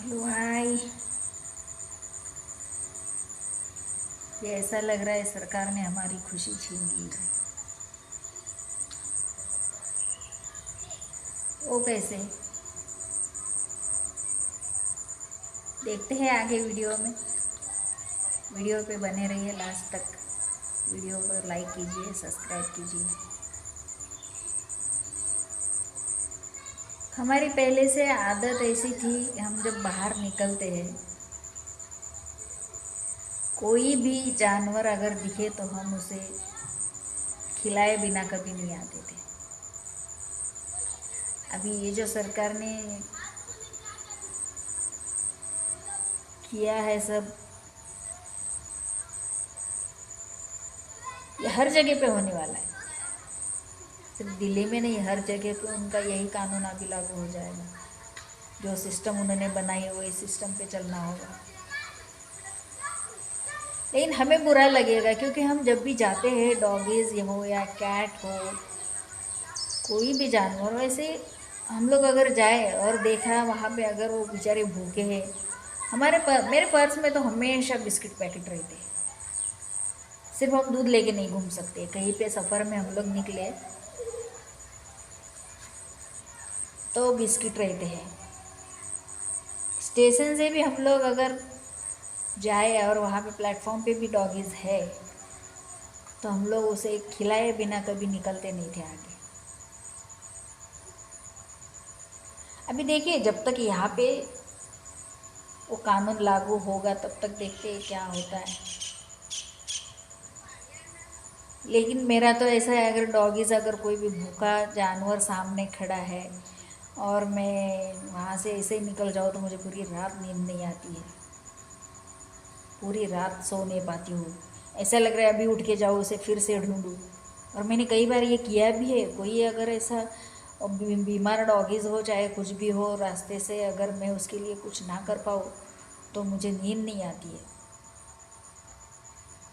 Hello hi. ये ऐसा लग रहा है सरकार ने हमारी खुशी छीन ली है। वो कैसे? देखते हैं आगे वीडियो में। वीडियो पे बने रहिए लास्ट तक। वीडियो को लाइक कीजिए, सब्सक्राइब कीजिए। हमारी पहले से आदत ऐसी थी, हम जब बाहर निकलते हैं कोई भी जानवर अगर दिखे तो हम उसे खिलाए बिना कभी नहीं आते थे। अभी ये जो सरकार ने किया है सब, ये हर जगह पे होने वाला है। सिर्फ दिल्ली में नहीं, हर जगह पे उनका यही कानून अभी लागू हो जाएगा। जो सिस्टम उन्होंने बनाई है वही सिस्टम पे चलना होगा। लेकिन हमें बुरा लगेगा क्योंकि हम जब भी जाते हैं, डॉगीज हो या कैट हो, कोई भी जानवर, वैसे हम लोग अगर जाए और देखा वहाँ पे अगर वो बेचारे भूखे हैं, मेरे पर्स में तो हमेशा बिस्किट पैकेट रहते हैं। सिर्फ हम दूध लेके नहीं घूम सकते। कहीं पे सफ़र में हम लोग निकले तो बिस्किट रहते हैं। स्टेशन से भी हम लोग अगर जाए और वहाँ पे प्लेटफॉर्म पे भी डॉगीज़ है तो हम लोग उसे खिलाए बिना कभी निकलते नहीं थे आगे। अभी देखिए, जब तक यहाँ पे वो कानून लागू होगा तब तक देखते हैं क्या होता है। लेकिन मेरा तो ऐसा है, अगर डॉगीज़, अगर कोई भी भूखा जानवर सामने खड़ा है और मैं वहाँ से ऐसे ही निकल जाऊँ तो मुझे पूरी रात नींद नहीं आती है। पूरी रात सो नहीं पाती हूँ। ऐसा लग रहा है अभी उठ के जाओ उसे फिर से ढूंढूं। और मैंने कई बार ये किया भी है। कोई अगर ऐसा बीमार डॉगीज़ हो, चाहे कुछ भी हो, रास्ते से अगर मैं उसके लिए कुछ ना कर पाऊँ तो मुझे नींद नहीं आती है।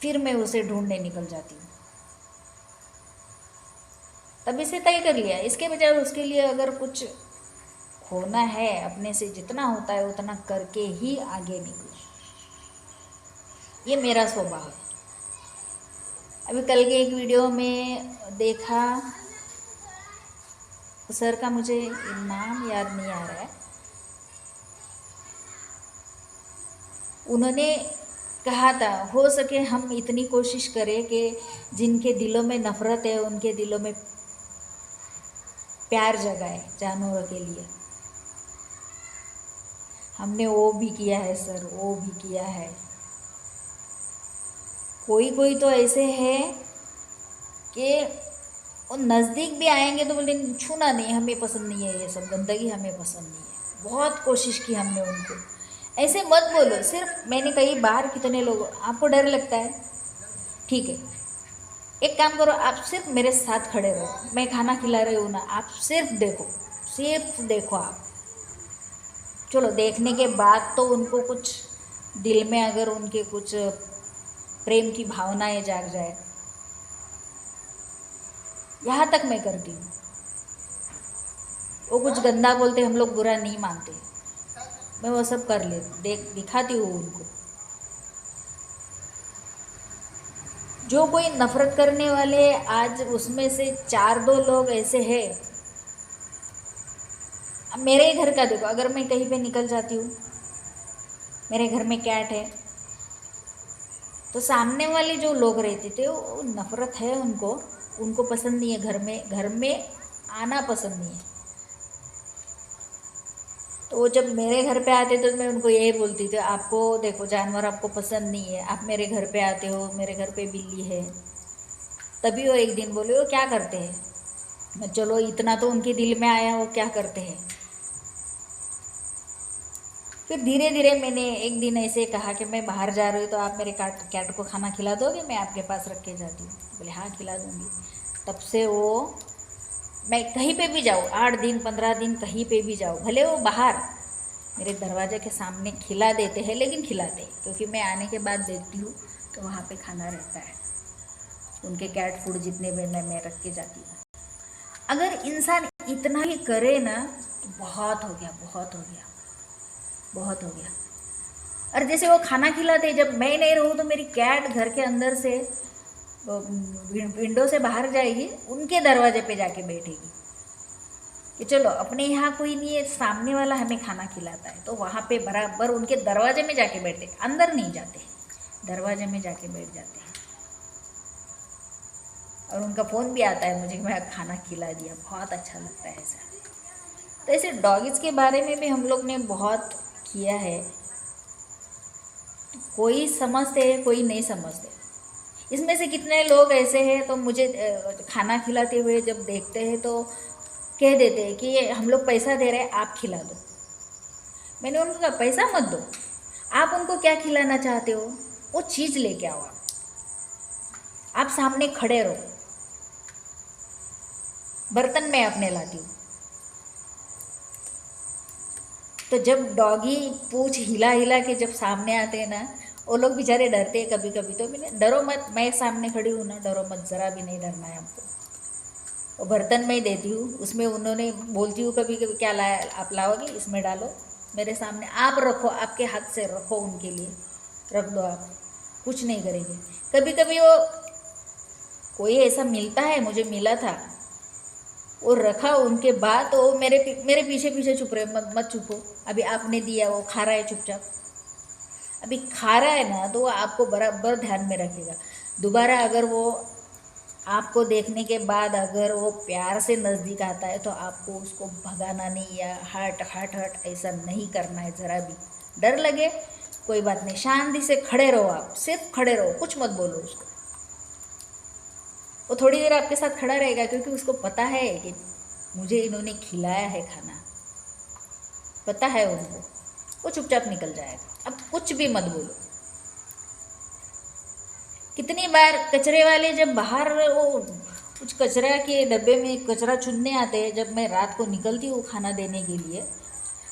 फिर मैं उसे ढूंढने निकल जाती हूँ। तभी से तय कर लिया, इसके बजाय उसके लिए अगर कुछ होना है, अपने से जितना होता है उतना करके ही आगे निकलो। ये मेरा स्वभाव है। अभी कल के एक वीडियो में देखा, सर का मुझे नाम याद नहीं आ रहा है, उन्होंने कहा था हो सके हम इतनी कोशिश करें कि जिनके दिलों में नफ़रत है उनके दिलों में प्यार जगाए जानवरों के लिए। हमने वो भी किया है सर, वो भी किया है। कोई कोई तो ऐसे है कि वो नज़दीक भी आएंगे तो बोले छूना नहीं, हमें पसंद नहीं है, ये सब गंदगी हमें पसंद नहीं है। बहुत कोशिश की हमने उनको, ऐसे मत बोलो। सिर्फ मैंने कई बार, कितने लोग, आपको डर लगता है, ठीक है, एक काम करो, आप सिर्फ मेरे साथ खड़े रहो, मैं खाना खिला रही हूँ ना, आप सिर्फ देखो, सिर्फ देखो आप। चलो देखने के बाद तो उनको कुछ दिल में अगर उनके कुछ प्रेम की भावनाएं जाग जाए, यहाँ तक मैं करती हूँ। वो कुछ गंदा बोलते हम लोग बुरा नहीं मानते, मैं वो सब कर ले दिखाती हूँ उनको। जो कोई नफरत करने वाले, आज उसमें से 4-2 लोग ऐसे हैं। अब मेरे ही घर का देखो, अगर मैं कहीं पे निकल जाती हूँ, मेरे घर में कैट है, तो सामने वाले जो लोग रहते थे वो नफरत है उनको, उनको पसंद नहीं है घर में आना पसंद नहीं है। तो वो जब मेरे घर पे आते तो मैं उनको यही बोलती थी, आपको देखो जानवर आपको पसंद नहीं है, आप मेरे घर पे आते हो, मेरे घर पे बिल्ली है। तभी वो एक दिन बोले वो क्या करते हैं, मैं चलो इतना तो उनके दिल में आया, वो क्या करते हैं। फिर धीरे धीरे मैंने एक दिन ऐसे कहा कि मैं बाहर जा रही हूँ तो आप मेरे कैट को खाना खिला दोगे, मैं आपके पास रख के जाती हूँ। बोले हाँ खिला दूँगी। तब से वो, मैं कहीं पे भी जाऊँ, 8 दिन 15 दिन कहीं पे भी जाऊँ, भले वो बाहर मेरे दरवाजे के सामने खिला देते हैं, लेकिन खिलाते हैं, क्योंकि मैं आने के बाद देखती हूँ तो वहाँ पे खाना रहता है। उनके कैट फूड जितने भी मैं रख के जाती हूँ। अगर इंसान इतना ही करे ना तो बहुत हो गया, बहुत हो गया। बहुत हो गया। और जैसे वो खाना खिलाते, जब मैं नहीं रहूँ तो मेरी कैट घर के अंदर से विंडो से बाहर जाएगी, उनके दरवाजे पे जाके बैठेगी कि चलो अपने यहाँ कोई नहीं है, सामने वाला हमें खाना खिलाता है, तो वहाँ पे बराबर उनके दरवाजे में जाके बैठते, अंदर नहीं जाते, दरवाजे में जाके बैठ जाते हैं। और उनका फ़ोन भी आता है मुझे कि मैं खाना खिला दिया, बहुत अच्छा लगता है ऐसा। तो ऐसे डॉगिज़ के बारे में भी हम लोग ने बहुत किया है। कोई समझते हैं, कोई नहीं समझते। इसमें से कितने लोग ऐसे हैं तो मुझे खाना खिलाते हुए जब देखते हैं तो कह देते हैं कि ये हम लोग पैसा दे रहे हैं, आप खिला दो। मैंने उनको कहा पैसा मत दो, आप उनको क्या खिलाना चाहते हो वो चीज़ लेके आओ, आप सामने खड़े रहो, बर्तन मैं अपने लाती हूँ। तो जब डॉगी पूंछ हिला हिला के जब सामने आते हैं ना, वो लोग बेचारे डरते हैं कभी कभी। तो मैंने डरो मत, मैं सामने खड़ी हूँ ना, डरो मत, ज़रा भी नहीं डरना है हमको। वो बर्तन मैं ही देती हूँ, उसमें उन्होंने बोलती हूँ कभी कभी क्या लाया आप लाओगे, इसमें डालो मेरे सामने, आप रखो, आपके हाथ से रखो, उनके लिए रख दो, आप कुछ नहीं करेंगे। कभी कभी वो कोई ऐसा मिलता है, मुझे मिला था, वो रखा, उनके बाद तो वो मेरे पीछे पीछे छुप रहे, मत छुपो, अभी आपने दिया, वो खा रहा है चुपचाप, अभी खा रहा है ना, तो वो आपको बराबर ध्यान में रखेगा। दोबारा अगर वो आपको देखने के बाद अगर वो प्यार से नज़दीक आता है तो आपको उसको भगाना नहीं या हट हट हट ऐसा नहीं करना है। ज़रा भी डर लगे कोई बात नहीं, शांति से खड़े रहो, आप सिर्फ खड़े रहो, कुछ मत बोलो उसको। वो थोड़ी देर आपके साथ खड़ा रहेगा क्योंकि उसको पता है कि मुझे इन्होंने खिलाया है खाना, पता है उनको, वो चुपचाप निकल जाएगा। अब कुछ भी मत बोलो। कितनी बार कचरे वाले जब बाहर वो कुछ कचरा के डब्बे में कचरा चुनने आते हैं, जब मैं रात को निकलती हूँ खाना देने के लिए,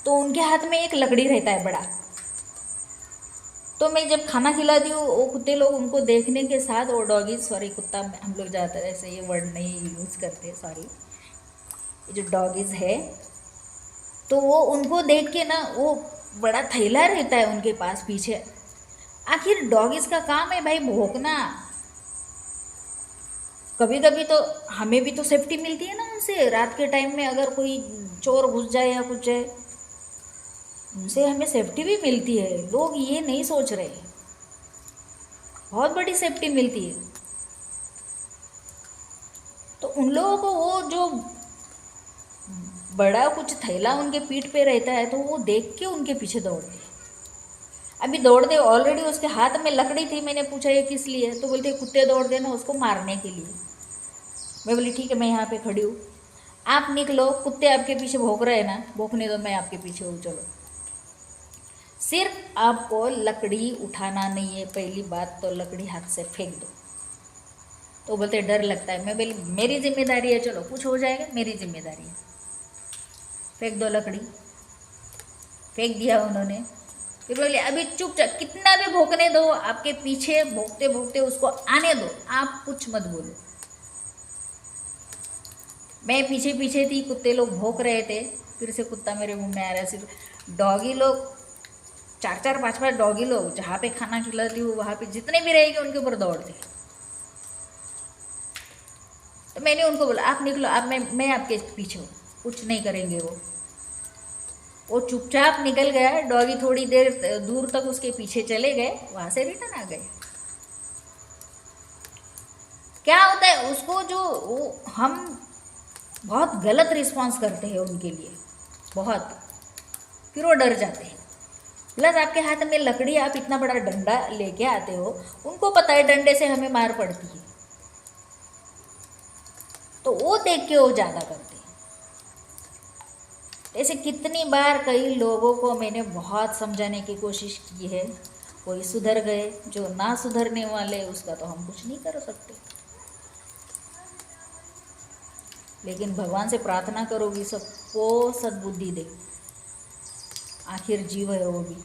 तो उनके हाथ में एक लकड़ी रहता है बड़ा। तो मैं जब खाना खिलाती हूँ, वो कुत्ते लोग उनको देखने के साथ, वो डॉगी, सॉरी कुत्ता हम लोग ज़्यादातर ऐसे ये वर्ड नहीं यूज़ करते, सॉरी, ये जो डॉगीज़ है, तो वो उनको देख के ना, वो बड़ा थैला रहता है उनके पास पीछे। आखिर डॉगीज़ का काम है भाई भौंकना, कभी कभी तो हमें भी तो सेफ्टी मिलती है ना उनसे। रात के टाइम में अगर कोई चोर घुस जाए या कुछ जाए, उनसे हमें सेफ्टी भी मिलती है। लोग ये नहीं सोच रहे, बहुत बड़ी सेफ्टी मिलती है। तो उन लोगों को वो जो बड़ा कुछ थैला उनके पीठ पे रहता है, तो वो देख के उनके पीछे दौड़ते। अभी दौड़ते, ऑलरेडी उसके हाथ में लकड़ी थी। मैंने पूछा ये किस लिए, तो बोलते कुत्ते दौड़ देना उसको मारने के लिए। मैं बोली ठीक है, मैं यहाँ पे खड़ी हूँ, आप निकलो, कुत्ते आपके पीछे भौंक रहे हैं ना, भौंकने दो, मैं आपके पीछे हूँ, चलो। सिर्फ आपको लकड़ी उठाना नहीं है, पहली बात तो लकड़ी हाथ से फेंक दो। तो बोलते डर लगता है। मैं बोली मेरी जिम्मेदारी है, चलो कुछ हो जाएगा, मेरी जिम्मेदारी है, फेंक दो लकड़ी। फेंक दिया उन्होंने। फिर बोले अभी चुपचाप, कितना भी भौंकने दो, आपके पीछे भौंकते भौंकते उसको आने दो, आप कुछ मत बोलो। मैं पीछे पीछे थी, कुत्ते लोग भौंक रहे थे, फिर से कुत्ता मेरे मुंह में आ रहा है। सिर्फ डॉगी लोग, 4-4 5-5 डॉगी लोग, जहाँ पे खाना खिलाती हूँ वहाँ पे जितने भी रहेंगे उनके ऊपर दौड़ते। तो मैंने उनको बोला आप निकलो, आप मैं आपके पीछे हूँ, कुछ नहीं करेंगे वो चुपचाप निकल गया। डॉगी थोड़ी देर दूर तक उसके पीछे चले गए, वहाँ से रिटर्न आ गए। क्या होता है उसको, जो वो हम बहुत गलत रिस्पॉन्स करते हैं उनके लिए, बहुत, फिर वो डर जाते हैं। प्लस आपके हाथ में लकड़ी, आप इतना बड़ा डंडा लेके आते हो, उनको पता है डंडे से हमें मार पड़ती है, तो वो देख के वो ज़्यादा करते हैं। ऐसे कितनी बार कई लोगों को मैंने बहुत समझाने की कोशिश की है, कोई सुधर गए, जो ना सुधरने वाले उसका तो हम कुछ नहीं कर सकते। लेकिन भगवान से प्रार्थना करोगी सबको सद्बुद्धि दे, आखिर जीव है वो भी।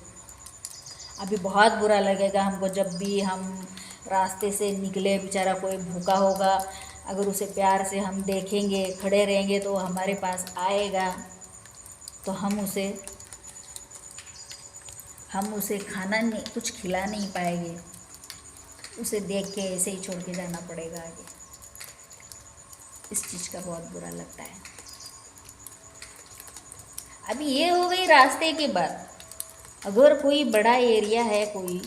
अभी बहुत बुरा लगेगा हमको जब भी हम रास्ते से निकले, बेचारा कोई भूखा होगा, अगर उसे प्यार से हम देखेंगे, खड़े रहेंगे, तो हमारे पास आएगा, तो हम उसे हम उसे खाना नहीं, कुछ खिला नहीं पाएंगे, उसे देख के ऐसे ही छोड़ के जाना पड़ेगा आगे। इस चीज़ का बहुत बुरा लगता है। अभी ये हो गई रास्ते की बात। अगर कोई बड़ा एरिया है कोई,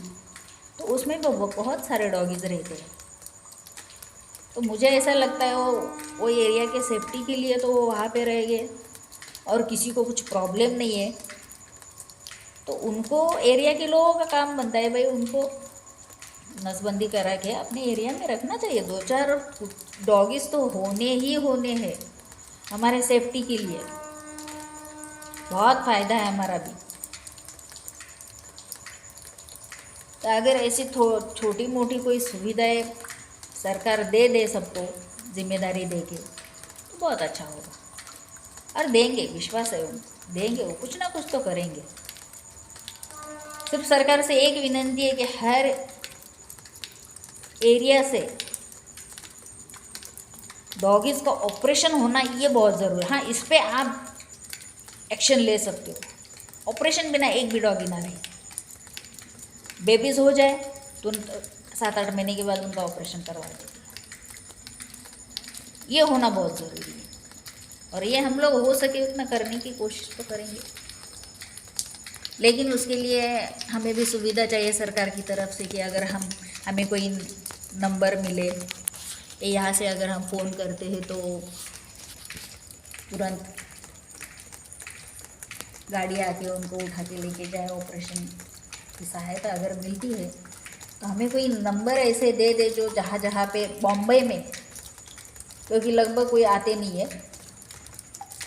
तो उसमें बहुत सारे डॉगीज रहते हैं, तो मुझे ऐसा लगता है वो एरिया के सेफ्टी के लिए तो वो वहाँ पे रहेंगे, और किसी को कुछ प्रॉब्लम नहीं है तो उनको एरिया के लोगों का काम बनता है भाई, उनको नसबंदी करा के अपने एरिया में रखना चाहिए। 2-4 डॉगीज तो होने ही होने हैं हमारे सेफ्टी के लिए, बहुत फ़ायदा है हमारा भी। तो अगर ऐसी छोटी मोटी कोई सुविधाएं सरकार दे सबको, जिम्मेदारी दे के, तो बहुत अच्छा होगा। और देंगे, विश्वास है देंगे, वो कुछ ना कुछ तो करेंगे। सिर्फ सरकार से एक विनती है कि हर एरिया से डॉगीज का ऑपरेशन होना ये बहुत ज़रूरी है। हाँ, इस पे आप एक्शन ले सकते हो। ऑपरेशन बिना एक भी डॉगी ना रहे, बेबीज़ हो जाए तो 7-8 महीने के बाद उनका ऑपरेशन करवा देते हैं। ये होना बहुत ज़रूरी है, और ये हम लोग हो सके उतना करने की कोशिश तो करेंगे, लेकिन उसके लिए हमें भी सुविधा चाहिए सरकार की तरफ से कि अगर हमें कोई नंबर मिले, यहाँ से अगर हम फ़ोन करते हैं तो तुरंत गाड़ी आके उनको उठा के लेके जाए। ऑपरेशन की सहायता अगर मिलती है तो हमें कोई नंबर ऐसे दे जो जहाँ जहाँ पे, बॉम्बे में क्योंकि लगभग कोई आते नहीं है,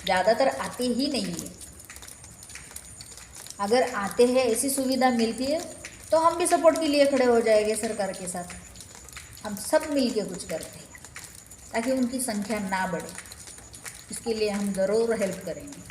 ज़्यादातर आते ही नहीं है। अगर आते हैं, ऐसी सुविधा मिलती है तो हम भी सपोर्ट के लिए खड़े हो जाएंगे सरकार के साथ। हम सब मिल के कुछ करते हैं ताकि उनकी संख्या ना बढ़े, इसके लिए हम ज़रूर हेल्प करेंगे।